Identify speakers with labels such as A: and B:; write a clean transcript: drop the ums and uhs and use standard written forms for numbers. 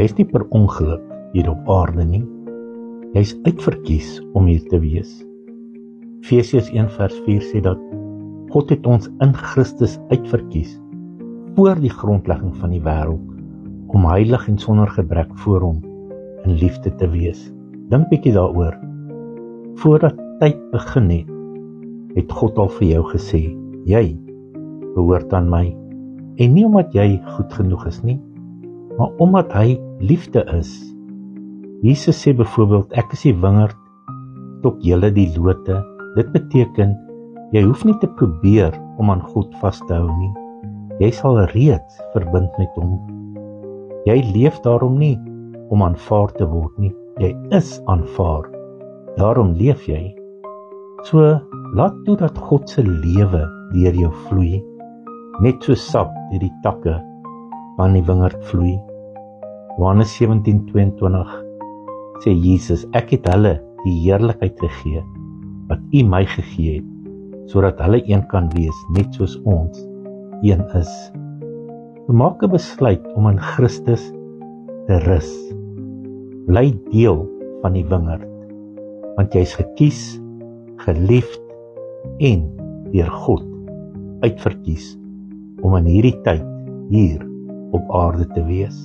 A: Jy's nie per ongeluk hier op aarde nie. Jy's uitverkies om hier te wees. Efesiërs 1:4 sê dat God het ons in Christus uitverkies voor die grondlegging van die wêreld om heilig en sonder gebrek voor hom in liefde te wees. Dink bietjie daaroor. Voordat tyd begin het God al vir jou gesê, jy behoort aan my. En nie omdat jy goed genoeg is nie, maar omdat hy liefde is. Jesus sê byvoorbeeld, ek is die wingerd, stok julle die lote. Dit beteken, jy hoef nie te probeer om aan God vas te hou nie. Jy sal reeds verbind met hom. Jy leef daarom nie om aanvaar te word nie. Jy is aanvaar. Daarom leef jy. So, laat toe dat God se lewe deur jou vloei, net so sap deur die takke van die wingerd vloei. Johannes 17:22 sê Jesus, ek het hulle die heerlikheid gegee wat U my gegee het, sodat hulle een kan wees, net soos ons een is. Maak 'n besluit om in Christus te rus. Bly deel van die wingerd, want jy's gekies, geliefd en deur God uitverkies om in hierdie tyd hier op aarde te wees.